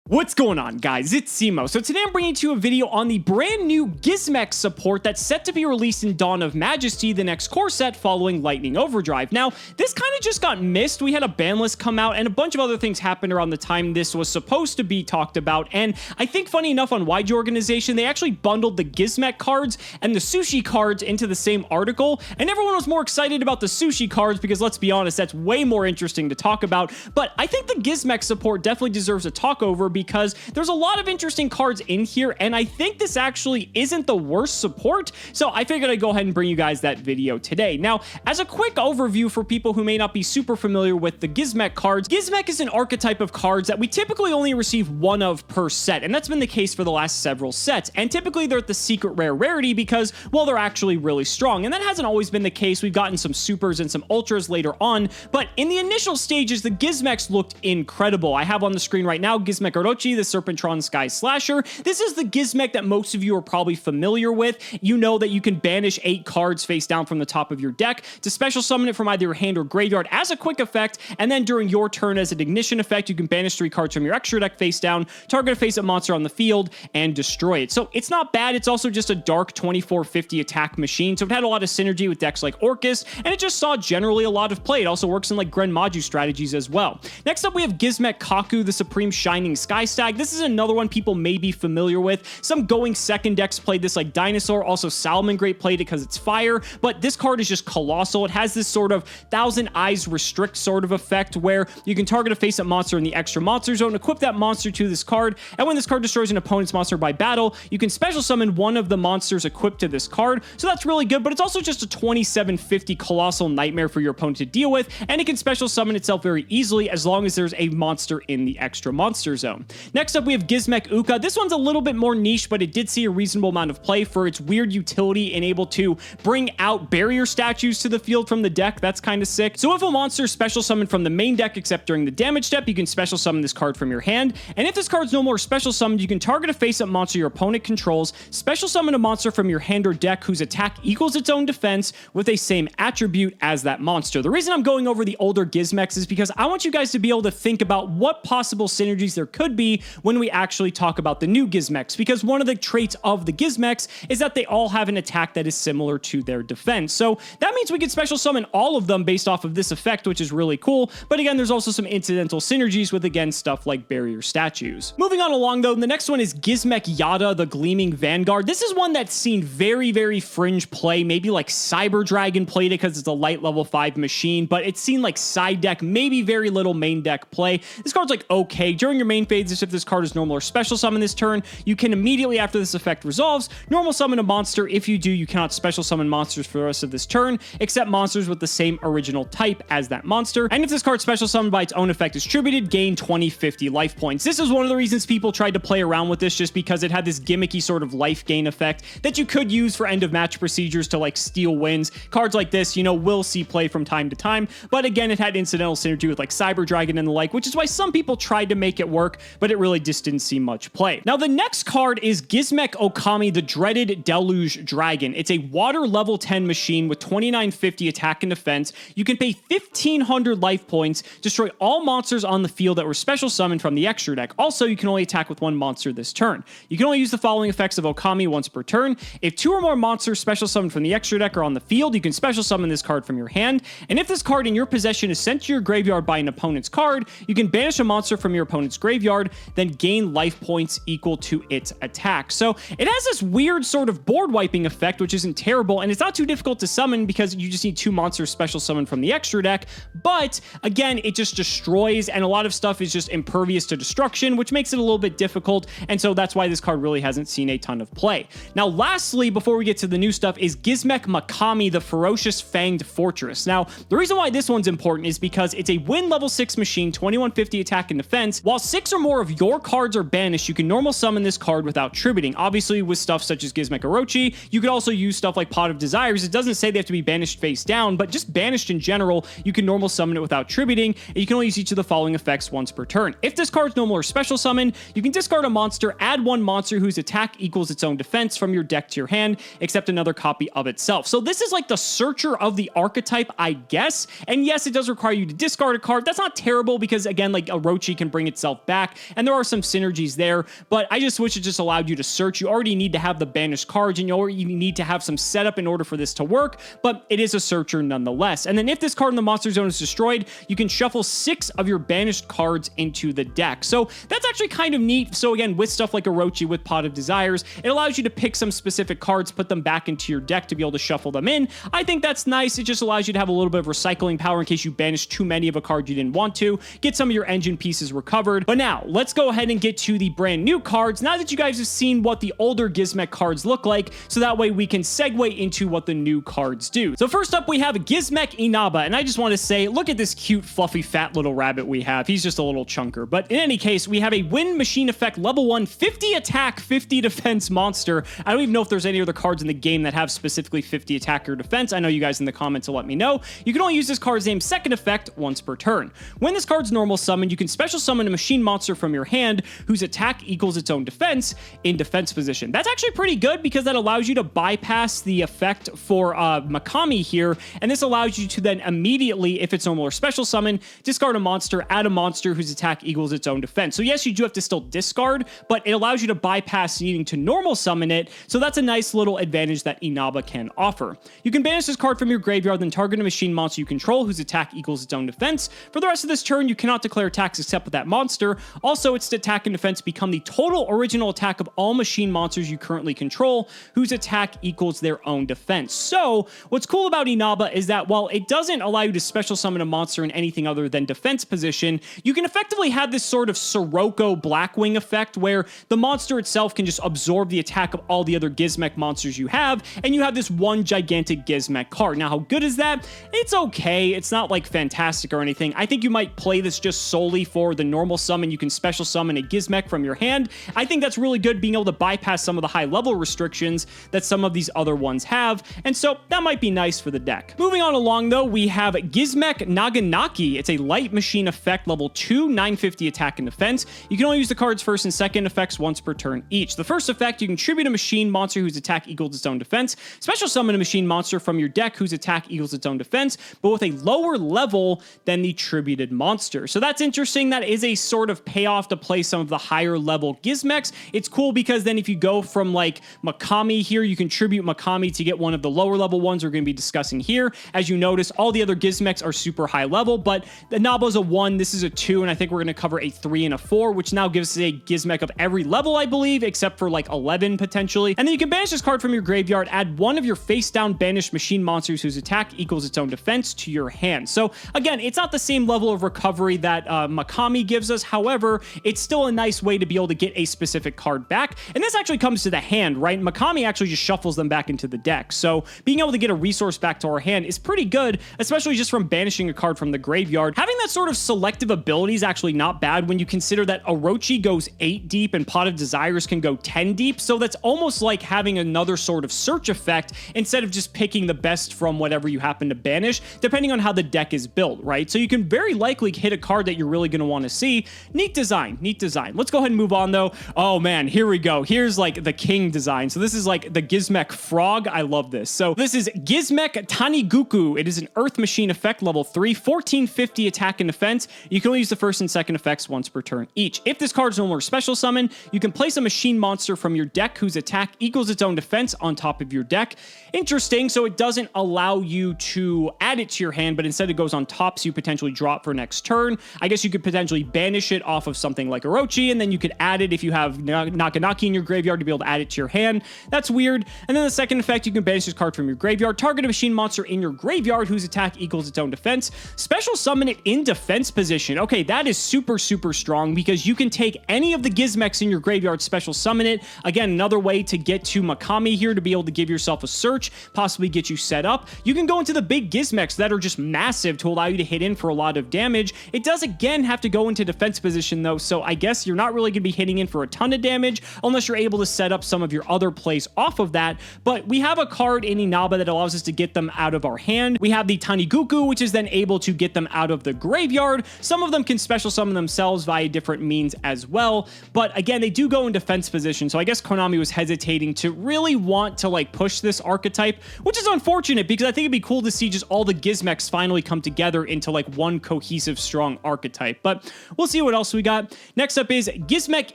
What's going on, guys? It's Cimo. So today I'm bringing to you a video on the brand new Gizmek support that's set to be released in Dawn of Majesty, the next core set following Lightning Overdrive. Now, this kind of just got missed. We had a ban list come out and a bunch of other things happened around the time this was supposed to be talked about. And I think, funny enough, on YG Organization, they actually bundled the Gizmek cards and the sushi cards into the same article. And everyone was more excited about the sushi cards because, let's be honest, that's way more interesting to talk about. But I think the Gizmek support definitely deserves a talk over because there's a lot of interesting cards in here, and I think this actually isn't the worst support, so I figured I'd go ahead and bring you guys that video today. Now, as a quick overview for people who may not be super familiar with the Gizmek cards, Gizmek is an archetype of cards that we typically only receive one of per set, and that's been the case for the last several sets, and typically they're at the secret rare rarity because, well, they're actually really strong, and that hasn't always been the case. We've gotten some supers and some ultras later on, but in the initial stages, the Gizmeks looked incredible. I have on the screen right now Gizmek Orochi, the Serpentron Sky Slasher. This is the Gizmek that most of you are probably familiar with. You know that you can banish 8 cards face down from the top of your deck to special summon it from either your hand or graveyard as a quick effect, and then during your turn as an ignition effect, you can banish 3 cards from your extra deck face down, target a face-up monster on the field, and destroy it. So it's not bad. It's also just a dark 2450 attack machine, so it had a lot of synergy with decks like Orcus, and it just saw generally a lot of play. It also works in like Gren Maju strategies as well. Next up, we have Gizmek Kaku, the Supreme Shining Sky Stag. This is another one people may be familiar with. Some going second decks played this like Dinosaur. Also, Salmon Great played it because it's fire, but this card is just colossal. It has this sort of Thousand Eyes Restrict sort of effect where you can target a face-up monster in the extra monster zone, equip that monster to this card, and when this card destroys an opponent's monster by battle, you can special summon one of the monsters equipped to this card. So that's really good, but it's also just a 2750 colossal nightmare for your opponent to deal with, and it can special summon itself very easily as long as there's a monster in the extra monster zone. Next up, we have Gizmek Uka. This one's a little bit more niche, but it did see a reasonable amount of play for its weird utility and able to bring out barrier statues to the field from the deck. That's kind of sick. So if a monster is special summoned from the main deck except during the damage step, you can special summon this card from your hand. And if this card's no more special summoned, you can target a face-up monster your opponent controls, special summon a monster from your hand or deck whose attack equals its own defense with a same attribute as that monster. The reason I'm going over the older Gizmeks is because I want you guys to be able to think about what possible synergies there could be when we actually talk about the new Gizmeks, because one of the traits of the Gizmeks is that they all have an attack that is similar to their defense. So that means we can special summon all of them based off of this effect, which is really cool. But again, there's also some incidental synergies with, again, stuff like barrier statues. Moving on along, though, the next one is Gizmek Yada, the Gleaming Vanguard. This is one that's seen very, very fringe play. Maybe like Cyber Dragon played it because it's a light level 5 machine, but it's seen like side deck, maybe very little main deck play. This card's like okay. During your main phase, if this card is normal or special summon this turn, you can immediately after this effect resolves, normal summon a monster. If you do, you cannot special summon monsters for the rest of this turn, except monsters with the same original type as that monster. And if this card special summoned by its own effect is tributed, gain 2050 life points. This is one of the reasons people tried to play around with this, just because it had this gimmicky sort of life gain effect that you could use for end of match procedures to like steal wins. Cards like this, you know, will see play from time to time, but again, it had incidental synergy with like Cyber Dragon and the like, which is why some people tried to make it work, but it really just didn't see much play. Now, the next card is Gizmek Okami, the Dreaded Deluge Dragon. It's a water level 10 machine with 2950 attack and defense. You can pay 1500 life points, destroy all monsters on the field that were special summoned from the extra deck. Also, you can only attack with one monster this turn. You can only use the following effects of Okami once per turn. If 2 or more monsters special summoned from the extra deck are on the field, you can special summon this card from your hand. And if this card in your possession is sent to your graveyard by an opponent's card, you can banish a monster from your opponent's graveyard, then gain life points equal to its attack. So it has this weird sort of board wiping effect, which isn't terrible, and it's not too difficult to summon because you just need 2 monsters special summoned from the extra deck. But again, it just destroys, and a lot of stuff is just impervious to destruction, which makes it a little bit difficult, and so that's why this card really hasn't seen a ton of play. Now, lastly, before we get to the new stuff, is Gizmek Makami, the Ferocious Fanged Fortress. Now, the reason why this one's important is because it's a win level 6 machine, 2150 attack and defense. While 6 or more of your cards are banished, you can normal summon this card without tributing. Obviously, with stuff such as Gizmek Orochi, you could also use stuff like Pot of Desires. It doesn't say they have to be banished face down, but just banished in general, you can normal summon it without tributing, and you can only use each of the following effects once per turn. If this card's normal or special summon, you can discard a monster, add 1 monster whose attack equals its own defense from your deck to your hand, except another copy of itself. So this is like the searcher of the archetype, I guess. And yes, it does require you to discard a card. That's not terrible because, again, like Orochi can bring itself back, attack, and there are some synergies there, but I just wish it just allowed you to search. You already need to have the banished cards, and you already need to have some setup in order for this to work, but it is a searcher nonetheless. And then if this card in the monster zone is destroyed, you can shuffle 6 of your banished cards into the deck. So that's actually kind of neat. So again, with stuff like Orochi with Pot of Desires, it allows you to pick some specific cards, put them back into your deck to be able to shuffle them in. I think that's nice. It just allows you to have a little bit of recycling power in case you banish too many of a card you didn't want to, get some of your engine pieces recovered. But now let's go ahead and get to the brand new cards now that you guys have seen what the older Gizmek cards look like, so that way we can segue into what the new cards do. So first up, we have Gizmek Inaba, and I just want to say, look at this cute, fluffy, fat little rabbit we have. He's just a little chunker. But in any case, we have a wind machine effect level 1, 50 attack, 50 defense monster. I don't even know if there's any other cards in the game that have specifically 50 attack or defense. I know you guys in the comments will let me know. You can only use this card's name's second effect once per turn. When this card's normal summoned, you can special summon a machine monster from your hand whose attack equals its own defense in defense position. That's actually pretty good because that allows you to bypass the effect for Makami here, and this allows you to then immediately, if it's normal or special summon, discard a monster, add a monster whose attack equals its own defense. So yes, you do have to still discard, but it allows you to bypass needing to normal summon it, so that's a nice little advantage that Inaba can offer. You can banish this card from your graveyard, then target a machine monster you control whose attack equals its own defense. For the rest of this turn, you cannot declare attacks except with that monster. Also, its attack and defense become the total original attack of all machine monsters you currently control, whose attack equals their own defense. So, what's cool about Inaba is that while it doesn't allow you to special summon a monster in anything other than defense position, you can effectively have this sort of Sirocco Blackwing effect where the monster itself can just absorb the attack of all the other Gizmek monsters you have, and you have this one gigantic Gizmek card. Now, how good is that? It's okay. It's not like fantastic or anything. I think you might play this just solely for the normal summon. You can special summon a Gizmek from your hand. I think that's really good, being able to bypass some of the high level restrictions that some of these other ones have, and so that might be nice for the deck. Moving on along though, we have Gizmek Nagaaki. It's a light machine effect level 2, 950 attack and defense. You can only use the card's first and second effects once per turn each. The first effect, you can tribute a machine monster whose attack equals its own defense, special summon a machine monster from your deck whose attack equals its own defense, but with a lower level than the tributed monster. So that's interesting. That is a sort of payoff to play some of the higher level Gizmeks. It's cool because then if you go from like Makami here, you can tribute Makami to get one of the lower level ones we're going to be discussing here. As you notice, all the other Gizmeks are super high level, but the Inaba's a 1, this is a 2, and I think we're going to cover a 3 and a 4, which now gives us a Gizmek of every level, I believe, except for like 11 potentially. And then you can banish this card from your graveyard, add one of your face down banished machine monsters whose attack equals its own defense to your hand. So again, it's not the same level of recovery that Makami gives us. However, it's still a nice way to be able to get a specific card back. And this actually comes to the hand, right? Makami actually just shuffles them back into the deck. So being able to get a resource back to our hand is pretty good, especially just from banishing a card from the graveyard. Having that sort of selective ability is actually not bad when you consider that Orochi goes 8 deep and Pot of Desires can go 10 deep. So that's almost like having another sort of search effect instead of just picking the best from whatever you happen to banish, depending on how the deck is built, right? So you can very likely hit a card that you're really going to want to see. Neat design, neat design. Let's go ahead and move on though. Oh man, here we go. Here's like the king design. So this is like the Gizmek frog. I love this. So this is Gizmek Taniguku. It is an earth machine effect level 3, 1450 attack and defense. You can only use the first and second effects once per turn each. If this card is no more special summon, you can place a machine monster from your deck whose attack equals its own defense on top of your deck. Interesting. So it doesn't allow you to add it to your hand, but instead it goes on top, so you potentially drop for next turn. I guess you could potentially banish it off of something like Orochi, and then you could add it if you have Nagaaki in your graveyard to be able to add it to your hand. That's weird. And then the second effect, you can banish this card from your graveyard, target a machine monster in your graveyard whose attack equals its own defense, special summon it in defense position. Okay, that is super, super strong because you can take any of the Gizmeks in your graveyard, special summon it. Again, another way to get to Makami here to be able to give yourself a search, possibly get you set up. You can go into the big Gizmeks that are just massive to allow you to hit in for a lot of damage. It does again have to go into defense position though, so I guess you're not really going to be hitting in for a ton of damage unless you're able to set up some of your other plays off of that. But we have a card in Inaba that allows us to get them out of our hand. We have the Taniguku, which is then able to get them out of the graveyard. Some of them can special summon themselves via different means as well, but again, they do go in defense position, so I guess Konami was hesitating to really want to like push this archetype, which is unfortunate because I think it'd be cool to see just all the Gizmeks finally come together into like one cohesive, strong archetype. But we'll see what else we got. Next up is Gizmek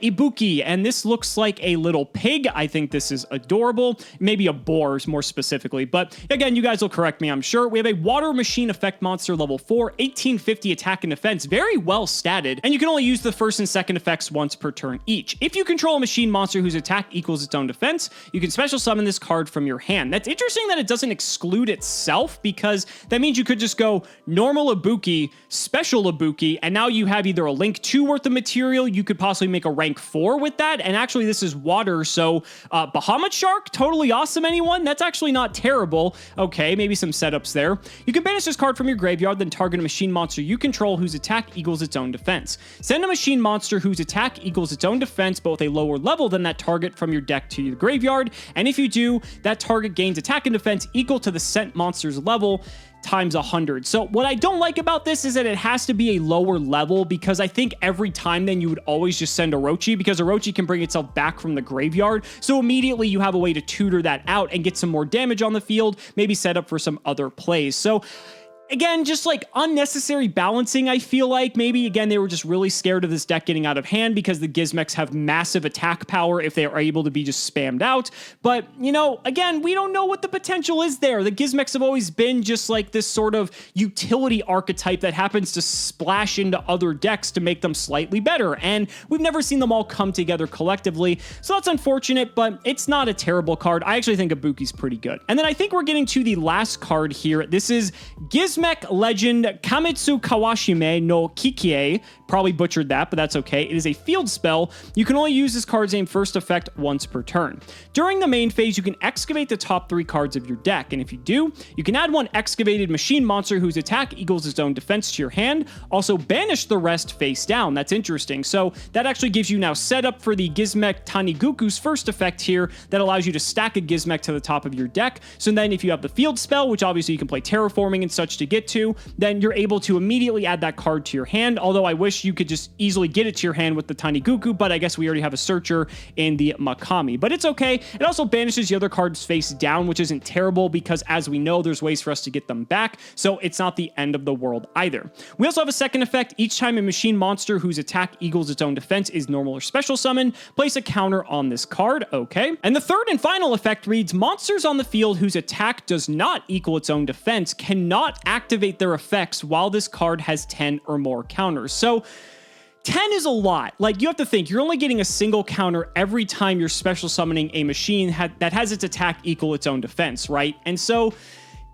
Ibuki, and this looks like a little pig. I think this is adorable. Maybe a boar more specifically, but again, you guys will correct me, I'm sure. We have a water machine effect monster, level 4, 1850 attack and defense, very well statted, and you can only use the first and second effects once per turn each. If you control a machine monster whose attack equals its own defense, you can special summon this card from your hand. That's interesting that it doesn't exclude itself, because that means you could just go normal Ibuki, special Ibuki, and now you have either a link 2 worth of material, you could possibly make a rank 4 with that, and actually this is water, so Bahamut Shark, totally awesome, anyone? That's actually not terrible. Okay, maybe some setups there. You can banish this card from your graveyard, then target a machine monster you control whose attack equals its own defense. Send a machine monster whose attack equals its own defense, but with a lower level than that target from your deck to your graveyard, and if you do, that target gains attack and defense equal to the sent monster's level times 100. So what I don't like about this is that it has to be a lower level, because I think every time then you would always just send Orochi, because Orochi can bring itself back from the graveyard. So immediately you have a way to tutor that out and get some more damage on the field, maybe set up for some other plays. So again, just like unnecessary balancing, I feel like. Maybe, again, they were just really scared of this deck getting out of hand because the Gizmeks have massive attack power if they are able to be just spammed out. But, you know, again, we don't know what the potential is there. The Gizmeks have always been just like this sort of utility archetype that happens to splash into other decks to make them slightly better. And we've never seen them all come together collectively. So that's unfortunate, but it's not a terrible card. I actually think Ibuki's pretty good. And then I think we're getting to the last card here. This is Gizmek Legend Kametsu Kawashime no Kikie. Probably butchered that, but that's okay. It is a field spell. You can only use this card's name first effect once per turn. During the main phase, you can excavate the top 3 cards of your deck, and if you do, you can add 1 excavated machine monster whose attack equals its own defense to your hand. Also banish the rest face down. That's interesting. So that actually gives you now setup for the Gizmek Taniguku's first effect here that allows you to stack a Gizmek to the top of your deck. So then if you have the field spell, which obviously you can play terraforming and such to get to, then you're able to immediately add that card to your hand, although I wish you could just easily get it to your hand with the Taniguku, but I guess we already have a searcher in the Makami. But it's okay. It also banishes the other cards face down, which isn't terrible because, as we know, there's ways for us to get them back, so it's not the end of the world either. We also have a second effect. Each time a machine monster whose attack equals its own defense is normal or special summon, place a counter on this card. Okay. And the third and final effect reads, monsters on the field whose attack does not equal its own defense cannot activate their effects while this card has 10 or more counters. So 10 is a lot. Like, you have to think, you're only getting a single counter every time you're special summoning a machine that has its attack equal its own defense, right? And so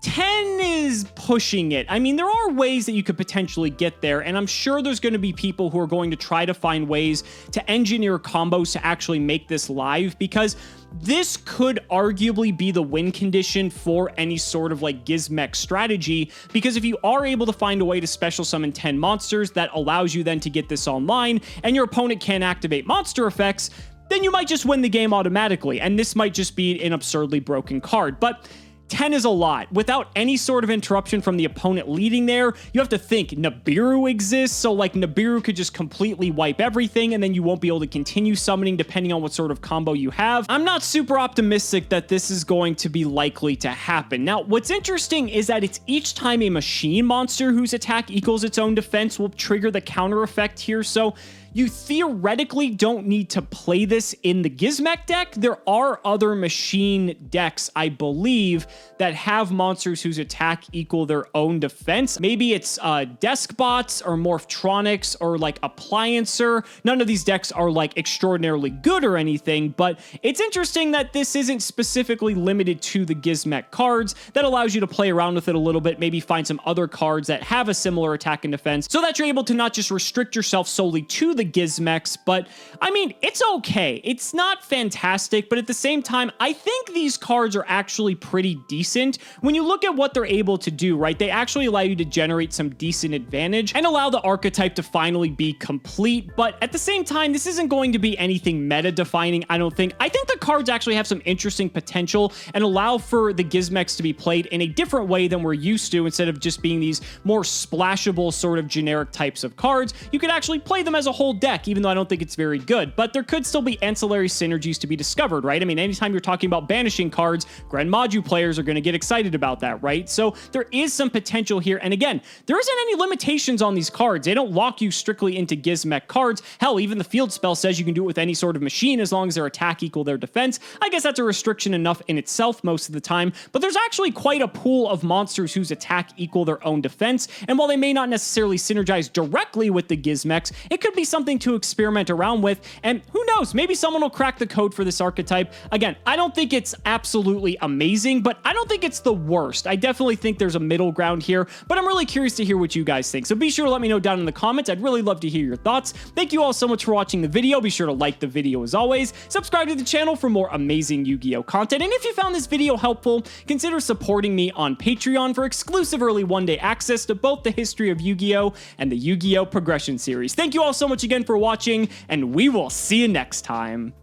10 is pushing it. I mean, there are ways that you could potentially get there, and I'm sure there's going to be people who are going to try to find ways to engineer combos to actually make this live, because this could arguably be the win condition for any sort of like Gizmek strategy, because if you are able to find a way to special summon 10 monsters that allows you then to get this online, and your opponent can't activate monster effects, then you might just win the game automatically, and this might just be an absurdly broken card. But 10 is a lot. Without any sort of interruption from the opponent leading there, you have to think Nibiru exists, so like Nibiru could just completely wipe everything, and then you won't be able to continue summoning depending on what sort of combo you have. I'm not super optimistic that this is going to be likely to happen. Now, what's interesting is that it's each time a machine monster whose attack equals its own defense will trigger the counter effect here, so you theoretically don't need to play this in the Gizmek deck. There are other machine decks, I believe, that have monsters whose attack equal their own defense. Maybe it's Deskbots or Morphtronics or like Appliancer. None of these decks are like extraordinarily good or anything, but it's interesting that this isn't specifically limited to the Gizmek cards. That allows you to play around with it a little bit, maybe find some other cards that have a similar attack and defense, so that you're able to not just restrict yourself solely to the Gizmeks. But I mean, it's okay. It's not fantastic, but at the same time, I think these cards are actually pretty decent. When you look at what they're able to do, right, they actually allow you to generate some decent advantage and allow the archetype to finally be complete. But at the same time, this isn't going to be anything meta defining, I don't think. I think the cards actually have some interesting potential and allow for the Gizmeks to be played in a different way than we're used to. Instead of just being these more splashable sort of generic types of cards, you could actually play them as a whole deck, even though I don't think it's very good. But there could still be ancillary synergies to be discovered, right? I mean, anytime you're talking about banishing cards, Grand Maju players players are going to get excited about that, right? So there is some potential here. And again, there isn't any limitations on these cards. They don't lock you strictly into Gizmek cards. Hell, even the field spell says you can do it with any sort of machine as long as their attack equal their defense. I guess that's a restriction enough in itself most of the time, but there's actually quite a pool of monsters whose attack equal their own defense, and while they may not necessarily synergize directly with the Gizmeks, it could be something to experiment around with, and who knows, maybe someone will crack the code for this archetype. Again, I don't think it's absolutely amazing, but I don't think it's the worst. I definitely think there's a middle ground here, but I'm really curious to hear what you guys think, so be sure to let me know down in the comments. I'd really love to hear your thoughts. Thank you all so much for watching the video. Be sure to like the video as always, subscribe to the channel for more amazing Yu-Gi-Oh content, and if you found this video helpful, consider supporting me on Patreon for exclusive early one-day access to both the history of Yu-Gi-Oh and the Yu-Gi-Oh progression series. Thank you all so much again for watching, and we will see you next time.